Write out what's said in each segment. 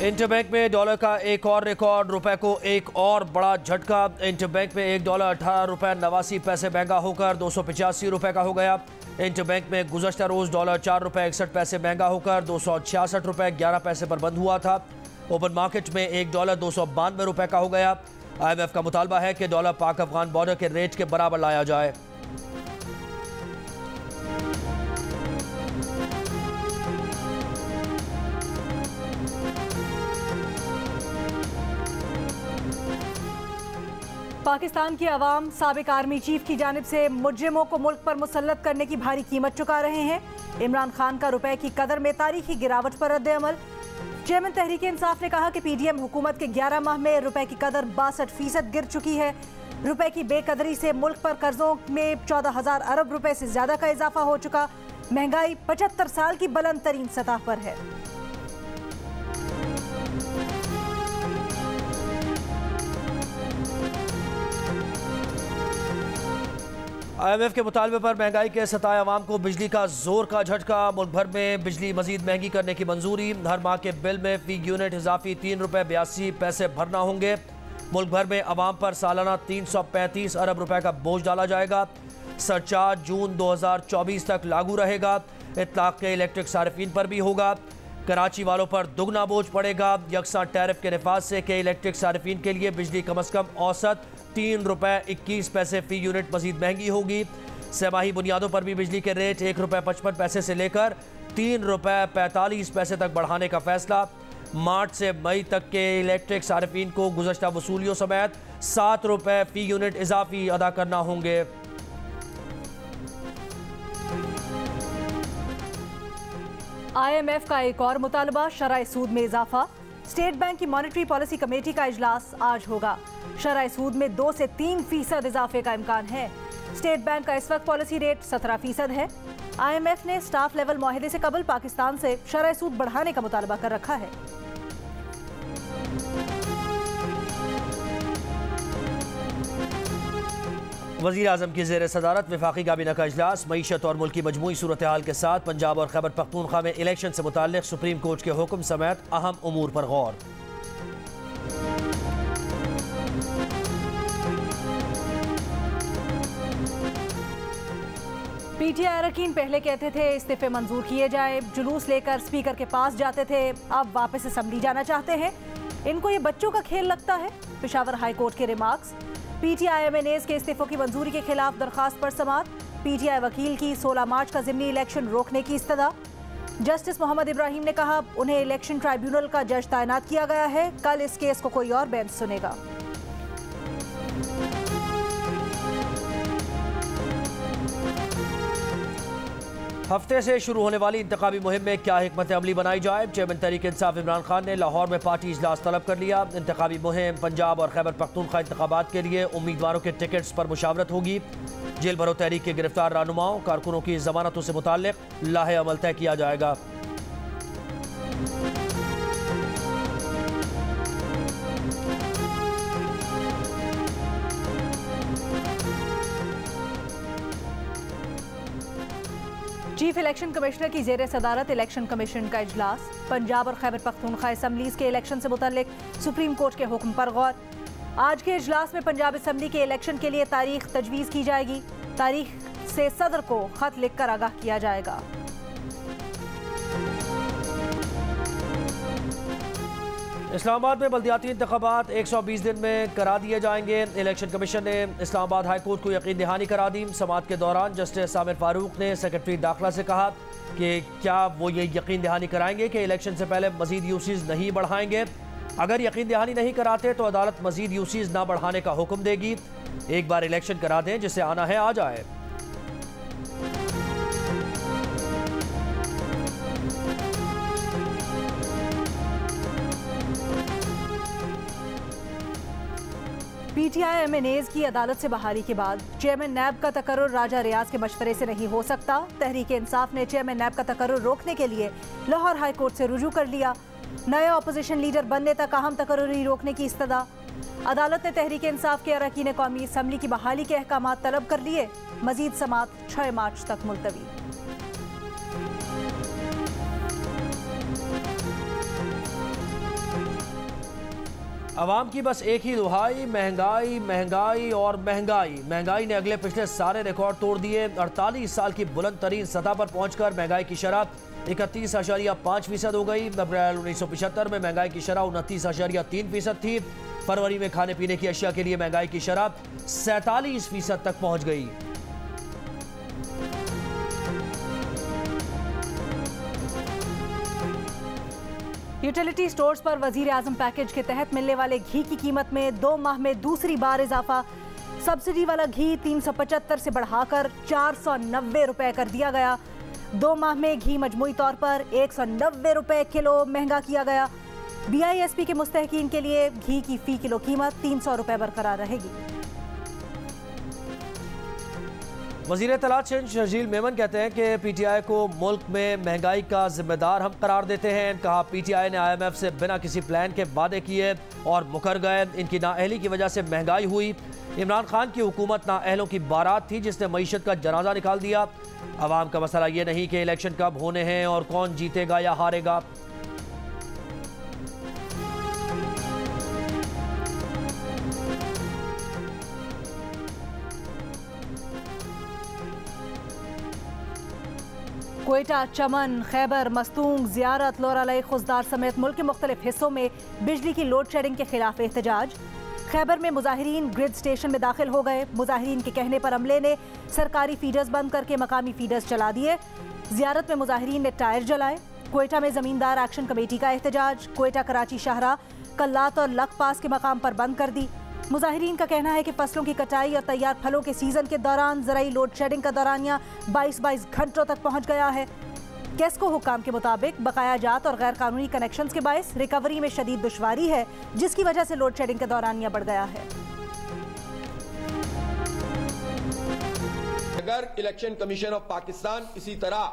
Interbank में dollar का एक और रिकॉर्ड, रुपए को एक और बड़ा झटका। इंटरबैंक में $1 18.89 महंगा होकर 285 रुपए का हो गया। इंटरबैंक में गुज़श्ता रोज डॉलर $4.61 महंगा होकर 266 रुपए 11 पैसे पर बंद हुआ था। ओपन मार्केट में $1 292 रुपए का हो गया। IMF का मुतालबा है कि डॉलर पाक अफगान बॉर्डर के रेट के बराबर लाया जाए। पाकिस्तान की अवाम साबिक आर्मी चीफ की जानिब से मुजरिमों को मुल्क पर मुसल्लत करने की भारी कीमत चुका रहे हैं। इमरान खान का रुपए की कदर में तारीखी गिरावट पर रद्द-ए-अमल। चेयरमैन तहरीक इंसाफ ने कहा कि PDM हुकूमत के 11 माह में रुपए की कदर 62% गिर चुकी है। रुपए की बेकदरी से मुल्क पर कर्जों में 14,000 अरब रुपए से ज्यादा का इजाफा हो चुका। महंगाई 75 साल की बुलंद तरीन सतह पर है। IMF के मुतालबे पर महंगाई के सताए अवाम को बिजली का जोर का झटका। मुल्क भर में बिजली मजीद महंगी करने की मंजूरी। हर माह के बिल में फी यूनिट इजाफी ₹3.82 भरना होंगे। मुल्क भर में अवाम पर सालाना 335 अरब रुपए का बोझ डाला जाएगा। सरचार्ज जून 2024 तक लागू रहेगा। इतलाक के इलेक्ट्रिक सार्फिन पर भी होगा। कराची वालों पर दुगना बोझ पड़ेगा। यकसा टैरिफ के नफाज से के इलेक्ट्रिक सार्फिन के लिए बिजली कम अज कम औसत ₹3.21 फी यूनिट मजीद महंगी होगी। सहमाही बुनियादों पर भी बिजली के रेट ₹1.55 से लेकर ₹3.45 तक बढ़ाने का फैसला। मार्च से मई तक के इलेक्ट्रिक सार्फिन को गुज़श्ता वसूलियों समेत ₹7 फी यूनिट इजाफी अदा करना होंगे। IMF का एक और मुतालबा, शरह सूद में इजाफा। स्टेट बैंक की मॉनेटरी पॉलिसी कमेटी का इजलास आज होगा। शरह सूद में 2 से 3% इजाफे का इम्कान है। स्टेट बैंक का इस वक्त पॉलिसी रेट 17% है। IMF ने स्टाफ लेवल मुआहदे से कबल पाकिस्तान से शरह सूद बढ़ाने का मुतालबा कर रखा है। वज़ीर आज़म की ज़ेर सदारत वफाकी काबीना का इजलास। मईशत और मुल्क की मजमूई सूरत हाल के साथ पंजाब और खैबर पख्तूनख्वा में इलेक्शन से मुताल्लिक़ सुप्रीम कोर्ट के हुक्म समेत अहम उमूर पर गौर। PTI अरकान पहले कहते थे इस्तीफे मंजूर किए जाए, जुलूस लेकर स्पीकर के पास जाते थे, अब वापस असेंबली जाना चाहते हैं। इनको ये बच्चों का खेल लगता है। पेशावर हाई कोर्ट के रिमार्क्स। PTI MNAs के इस्तीफों की मंजूरी के खिलाफ दरखास्त पर समाअत। PTI वकील की 16 मार्च का ज़िमनी इलेक्शन रोकने की इस्तदा। जस्टिस मोहम्मद इब्राहिम ने कहा उन्हें इलेक्शन ट्राइब्यूनल का जज तैनात किया गया है। कल इस केस को कोई और बेंच सुनेगा। हफ्ते से शुरू होने वाली इंतखाबी मुहिम में क्या हिकमत अमली बनाई जाए। चेयरमैन तहरीक इंसाफ इमरान खान ने लाहौर में पार्टी इजलास तलब कर लिया। इंतखाबी मुहिम पंजाब और खैबर पख्तूनख्वा इंतखाबात के लिए उम्मीदवारों के टिकट्स पर मुशावरत होगी। जेल भरो तहरीक के गिरफ्तार रहनुमाओं कारकुनों की जमानतों से मुताल्लिक़ लाहे अमल तय किया जाएगा। चीफ इलेक्शन कमिश्नर की जेर सदारत इलेक्शन कमीशन का इजलास। पंजाब और खैबर पख्तूनख्वा असम्बलीज के इलेक्शन से मुताल्लिक सुप्रीम कोर्ट के हुक्म पर गौर। आज के इजलास में पंजाब असम्बली के इलेक्शन के लिए तारीख तजवीज़ की जाएगी। तारीख से सदर को खत लिखकर आगाह किया जाएगा। इस्लामाबाद में बल्दियाती इंतखाबात 120 दिन में करा दिए जाएंगे। इलेक्शन कमीशन ने इस्लामाबाद हाई कोर्ट को यकीन दहानी करा दी। समाअत के दौरान जस्टिस आमिर फारूक ने सेक्रेटरी दाखिला से कहा कि क्या वो ये यकीन दहानी कराएंगे कि इलेक्शन से पहले मजीद यूसीज नहीं बढ़ाएंगे। अगर यकीन दहानी नहीं कराते तो अदालत मजीद यूसीज ना बढ़ाने का हुक्म देगी। एक बार इलेक्शन करा दें, जिसे आना है आ जाए। PTI MNAs की अदालत से बहाली के बाद चेयरमैन नैब का तकर्रुर राजा रियाज के मशवरे से नहीं हो सकता। तहरीक इंसाफ ने चेयरमैन नैब का तकर्रुर रोकने के लिए लाहौर हाई कोर्ट से रुजू कर लिया। नए अपोजिशन लीडर बनने तक अहम तकर्रुरी रोकने की इस्तदा। अदालत ने तहरीक इंसाफ के अरकान कौमी असम्बली की बहाली के अहकामात तलब कर लिए। मजीद समाअत 6 मार्च तक मुलतवी। अवाम की बस एक ही दुहाई, महंगाई महंगाई और महंगाई। महंगाई ने अगले पिछले सारे रिकॉर्ड तोड़ दिए। 48 साल की बुलंद तरीन सतह पर पहुंचकर महंगाई की शरह 31.5% हो गई। अप्रैल 1975 में महंगाई की शरह 29.3% थी। फरवरी में खाने पीने की अशिया के लिए महंगाई की शरह 47% तक पहुंच गई। यूटिलिटी स्टोर्स पर वजीर आजम पैकेज के तहत मिलने वाले घी की कीमत में 2 माह में दूसरी बार इजाफा। सब्सिडी वाला घी 375 से बढ़ाकर 490 रुपए कर दिया गया। 2 माह में घी मजमूई तौर पर 190 रुपए किलो महंगा किया गया। BISP के मुस्तहकीन के लिए घी की फी किलो कीमत 300 रुपए बरकरार रहेगी। वज़ीर इत्तलात शर्जील मेमन कहते हैं कि PTI को मुल्क में महंगाई का जिम्मेदार हम करार देते हैं। कहा PTI ने IMF से बिना किसी प्लान के वादे किए और मुकर गए। इनकी नाअहली की वजह से महंगाई हुई। इमरान खान की हुकूमत नाअहलों की बारात थी जिसने मईशत का जनाजा निकाल दिया। अवाम का मसला ये नहीं कि इलेक्शन कब होने हैं और कौन जीतेगा या हारेगा। क्वेटा, चमन, खैबर, मस्तूंग, ज़ियारत, लोरालई, खुजदार समेत मुल्क के मुख्तलिफ हिस्सों में बिजली की लोड शेडिंग के खिलाफ एहतजाज। खैबर में मुजाहिरीन ग्रिड स्टेशन में दाखिल हो गए। मुजाहिरीन के कहने पर अमले ने सरकारी फीडर्स बंद करके मकामी फीडर्स चला दिए। ज़ियारत में मुजाहिरीन ने टायर जलाए। क्वेटा में ज़मींदार एक्शन कमेटी का एहतजाज। क्वेटा कराची शाहरा कल्लात और लक पास के मकाम पर बंद कर दी। मुजाहिरीन का कहना है कि फसलों की कटाई और तैयार फलों के सीजन के दौरान ज़राई लोड शेडिंग का दौरानिया 22 घंटों तक पहुंच गया है। केस्को हुक्काम के मुताबिक बकाया जात और गैर कानूनी कनेक्शंस के बायस रिकवरी में शदीद दुश्वारी है, जिसकी वजह से लोड शेडिंग का दौरानिया बढ़ गया है। अगर इलेक्शन कमीशन ऑफ पाकिस्तान इसी तरह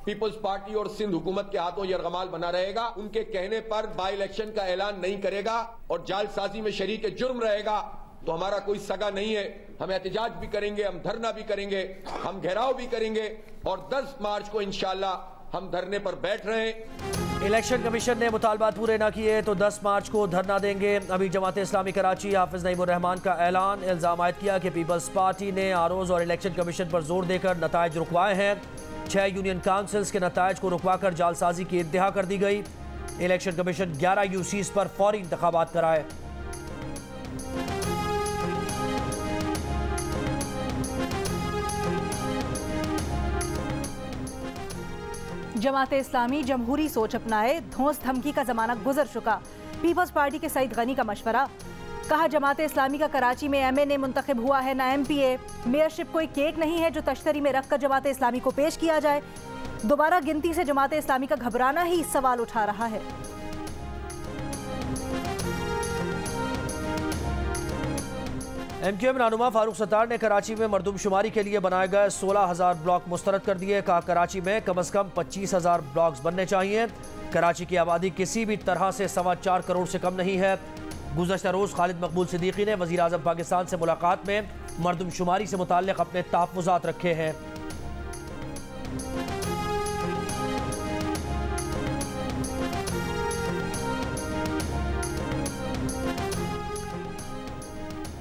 पीपल्स पार्टी और सिंध हुकूमत के हाथों यरगमाल बना रहेगा, उनके कहने पर बाई इलेक्शन का ऐलान नहीं करेगा और जालसाजी में शरीक जुर्म रहेगा, तो हमारा कोई सगा नहीं है। हम एहतजाज भी करेंगे, हम धरना भी करेंगे, हम घेराव भी करेंगे और 10 मार्च को इंशाअल्लाह हम धरने पर बैठ रहे हैं। इलेक्शन कमीशन ने मुतालबात पूरे न किए तो 10 मार्च को धरना देंगे। अभी जमात इस्लामी कराची हाफिज नईमुर रहमान का ऐलान। इल्जाम आयद किया कि पीपल्स पार्टी ने आरोज और इलेक्शन कमीशन पर जोर देकर नतायज रुकवाए हैं। 6 यूनियन काउंसिल्स के नतायज को रुकवाकर जालसाजी की इंतहा कर दी गई। इलेक्शन कमीशन 11 UCs पर फौरी इंतखाबात कराए। जमाते इस्लामी जमहूरी सोच अपनाए, धौंस धमकी का जमाना गुजर चुका। पीपल्स पार्टी के सईद गनी का मशवरा। कहा जमाते इस्लामी का कराची में MNA मुंतखब हुआ है ना MPA। मेयरशिप कोई केक नहीं है जो तश्तरी में रखकर जमाते इस्लामी को पेश किया जाए। दोबारा गिनती से जमाते इस्लामी का घबराना ही सवाल उठा रहा है। MQM रहनुमा फारूक सत्तार ने कराची में मरदूमशुमारी के लिए बनाए गए 16,000 ब्लॉक मुस्तरद कर दिए। कहा कराची में कम अज कम 25,000 ब्लॉक्स बनने चाहिए। कराची की आबादी किसी भी तरह से 4.25 करोड़ से कम नहीं है। गुज़श्ता रोज़ खालिद मकबूल सिद्दीकी ने वज़ीर आज़म पाकिस्तान से मुलाकात में मरदूमशुमारी से मुताल्लिक़ अपने तहफ़्फ़ुज़ात रखे हैं।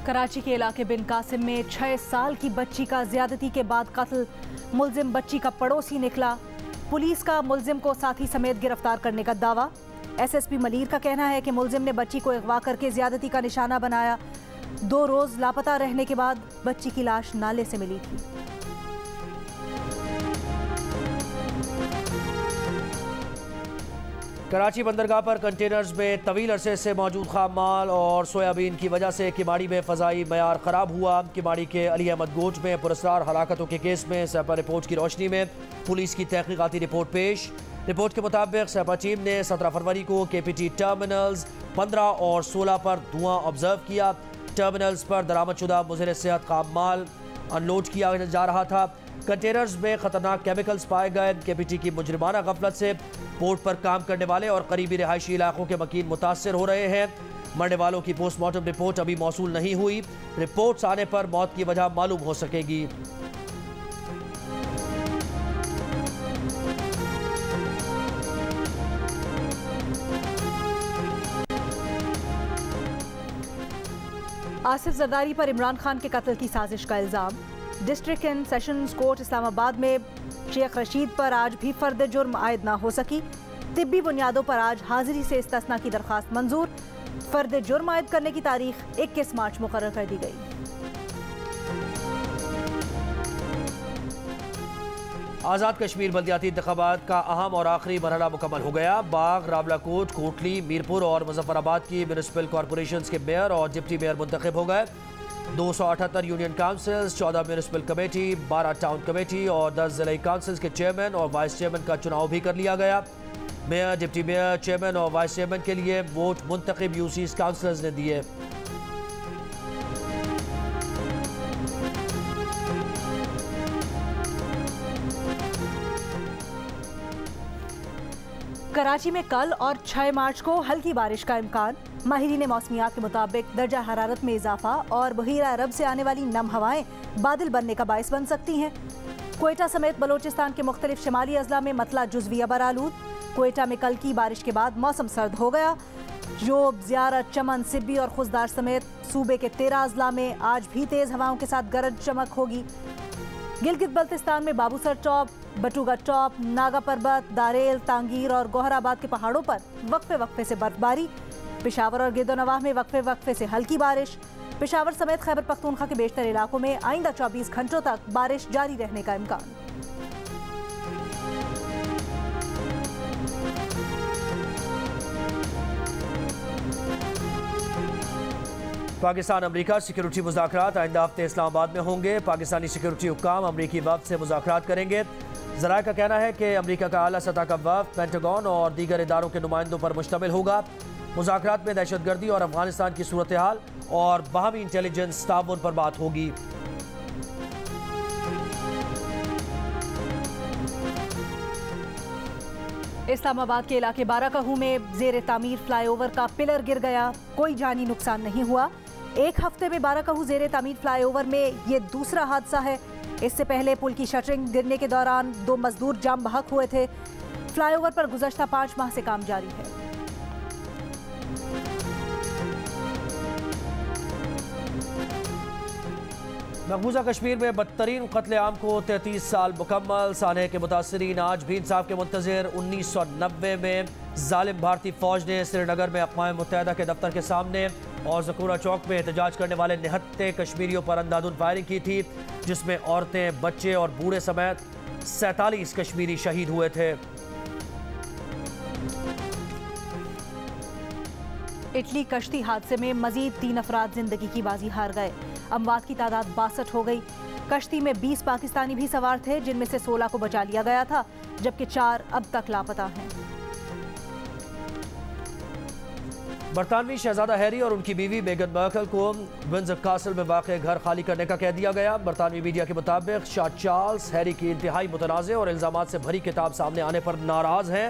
कराची के इलाके बिन कासिम में 6 साल की बच्ची का ज्यादती के बाद कत्ल। मुलजिम बच्ची का पड़ोसी निकला। पुलिस का मुलजिम को साथी समेत गिरफ्तार करने का दावा। SSP मलीर का कहना है कि मुलजिम ने बच्ची को अगवा करके ज्यादती का निशाना बनाया। 2 रोज लापता रहने के बाद बच्ची की लाश नाले से मिली थी। कराची बंदरगाह पर कंटेनर्स में तवील अरसे से मौजूद खाम माल और सोयाबीन की वजह से किमाड़ी में फ़ज़ाई मयार ख़राब हुआ। किमाड़ी के अली अहमद गोज में पुरस्कार हलाकतों के केस में सैपा रिपोर्ट की रोशनी में पुलिस की तहकीकाती रिपोर्ट पेश। रिपोर्ट के मुताबिक सैपा टीम ने 17 फरवरी को KPT टर्मिनल्स 15 और 16 पर धुआं ऑब्जर्व किया। टर्मिनल्स पर दरामदशुदा मुज़र सेहत खाम माल अनलोड किया जा रहा था। कंटेनर्स में खतरनाक केमिकल्स पाए गए। KPT की मुजरिमाना गफलत से पोर्ट पर काम करने वाले और करीबी रिहायशी इलाकों के मकीन मुतासर हो रहे हैं। मरने वालों की पोस्टमार्टम रिपोर्ट अभी मौसूल नहीं हुई। रिपोर्ट्स आने पर मौत की वजह मालूम हो सकेगी। आसिफ जरदारी पर इमरान खान के कत्ल की साजिश का इल्ज़ाम। District and sessions court Islamabad में शेख रशीद पर आज भी फर्द जुर्म आयद ना हो सकी। तिब्बी बुनियादों पर आज हाजिरी से इस्तिस्ना की दरख्वास्त मंजूर। फर्द जुर्म आयद करने की तारीख 21 मार्च मुकर्रर कर दी गई। आज़ाद कश्मीर बल्दियाती इंतखाबात का अहम और आखिरी मरहला मुकम्मल हो गया। बाग, रावलाकोट, कोटली, मीरपुर और मुजफ्फराबाद की म्यूनिसिपल कॉरपोरेशंस के मेयर और डिप्टी मेयर मुंतखब हो गए। 278 union councils, 14 municipal committee, 12 town committee और 10 जिला काउंसिल्स के चेयरमैन और वाइस चेयरमैन का चुनाव भी कर लिया गया। मेयर, डिप्टी मेयर, चेयरमैन और वाइस चेयरमैन के लिए वोट मुंतखब यूसी काउंसिलर्स ने दिए। कराची में कल और 6 मार्च को हल्की बारिश का इम्कान। माहिरीन मौसमियात के मुताबिक दर्जा हरारत में इजाफा और बहीरा अरब से आने वाली नम हवाएं बादल बनने का बायस बन सकती हैं। क्वेटा समेत बलोचिस्तान के मुख्तलिफ शिमाली अजला में मतला जुज़विया बरालूद। क्वेटा में कल की बारिश के बाद मौसम सर्द हो गया। जोब, ज़ियारत, चमन, सिब्बी और खुशदार समेत सूबे के 13 अजला में आज भी तेज़ हवाओं के साथ गरज चमक होगी। गिलगित बल्तिस्तान में बाबूसर टॉप, बटुगा टॉप, नागा पर्वत, दारेल, तांगीर और गोहराबाद के पहाड़ों पर वक्फे वक्फे से बर्फबारी। पेशावर और गिरदोनवाह में वक्फे वक्फे से हल्की बारिश। पेशावर समेत खैबर पख्तूनख्वा के बेशतर इलाकों में आइंदा 24 घंटों तक बारिश जारी रहने का इम्कान। पाकिस्तान अमरीका सिक्योरिटी मुज़ाकरात आइंदा हफ्ते इस्लामाबाद में होंगे। पाकिस्तानी सिक्योरिटी हुक्काम अमरीकी वफ़द से मुज़ाकरात करेंगे। ज़राए का कहना है कि अमरीका का आला सतह का वफ़द पेंटागन और दीगर इदारों के नुमाइंदों पर मुश्तमिल होगा। मुज़ाकरात में दहशतगर्दी और अफगानिस्तान की सूरत हाल और बाहमी इंटेलिजेंस ताउन पर बात होगी। इस्लामाबाद के इलाके बाराकाहू में ज़ेर तामीर फ्लाईओवर का पिलर गिर गया। कोई जानी नुकसान नहीं हुआ। एक हफ्ते में बाराकाहू ज़ेर तामीर फ्लाईओवर में ये दूसरा हादसा है। इससे पहले पुल की शटरिंग गिरने के दौरान 2 मजदूर जाम बहक हुए थे। फ्लाईओवर पर गुज़श्ता 5 माह से काम जारी है। मकबूजा कश्मीर में बदतरीन कत्लेआम को 33 साल मुकम्मल। सानहे के मुतासरीन आज भी इंसाफ के मुंतज़िर। 1990 में जालिम भारतीय फौज ने श्रीनगर में अक़वाम मुत्तहिदा के दफ्तर के सामने और ज़कूरा चौक में एहतजाज करने वाले 79 कश्मीरियों पर अंधाधुंध फायरिंग की थी, जिसमें औरतें, बच्चे और बूढ़े समेत 47 कश्मीरी शहीद हुए थे। इटली कश्ती हादसे में मजीद 3 अफराद जिंदगी की बाजी हार गए। अमवात की तादाद 62 हो गई। कश्ती में 20 पाकिस्तानी भी सवार थे, जिनमें से 16 को बचा लिया गया था, जबकि 4 अब तक लापता हैं। बरतानवी शहजादा हैरी और उनकी बीवी मेगन मार्कल को विंडसर कासल में वाक़ घर खाली करने का कह दिया गया। बरतानवी मीडिया के मुताबिक शाह चार्ल्स हैरी की इंतहाई मुतनाज़े और इल्ज़ामात से भरी किताब सामने आने पर नाराज़ हैं।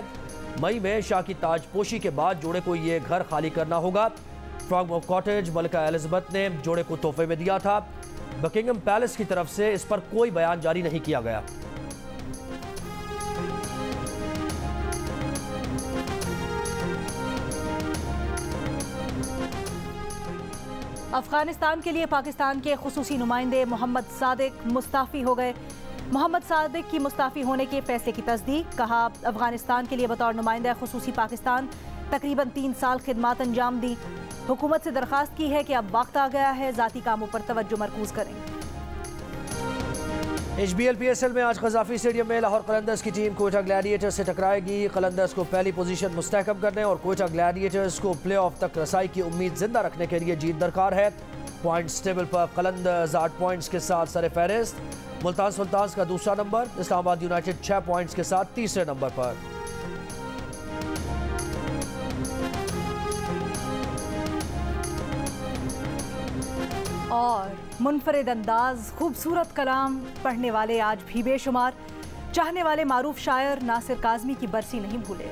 मई में शाह की ताजपोशी के बाद जोड़े को ये घर खाली करना होगा। फ्रॉगमोर कॉटेज मलिका एलिज़ाबेथ ने जोड़े को तोहफे में दिया था। बकिंगम पैलेस की तरफ से इस पर कोई बयान जारी नहीं किया गया। अफगानिस्तान के लिए पाकिस्तान के खुसूसी नुमाइंदे मोहम्मद सादिक मुस्ताफ़ी हो गए। मोहम्मद सादिक की मुस्ताफ़ी होने के फैसले की तस्दीक। कहा, अफगानिस्तान के लिए बतौर नुमाइंदा खुसूसी पाकिस्तान तकरीबन 3 साल खिदमत अंजाम दी। हुकूमत से दरख्वास्त की है कि अब वक्त आ गया है, ज़ाती कामों पर तवज्जो मरकूज करें। HBL PSL में आज क़ज़ाफ़ी स्टेडियम में लाहौर कलंदर्स की टीम कोयटा ग्लैडिएटर्स से टकराएगी। कलंदर्स को पहली पोजीशन मुस्तहकम करने और कोयटा ग्लैडिएटर्स को प्ले ऑफ तक रसाई की उम्मीद जिंदा रखने के लिए जीत दरकार है। पॉइंट्स टेबल पर कलंदर्स 8 पॉइंट्स के साथ सरफहरिस्त। मुल्तान सुल्तान्स का दूसरा नंबर। इस्लामाबाद यूनाइटेड 6 पॉइंट्स के साथ तीसरे नंबर पर। और मुनफरिद अंदाज, खूबसूरत कलाम पढ़ने वाले आज भी बेशुमार। चाहने वाले मारूफ शायर नासिर काज़मी की बरसी नहीं भूले।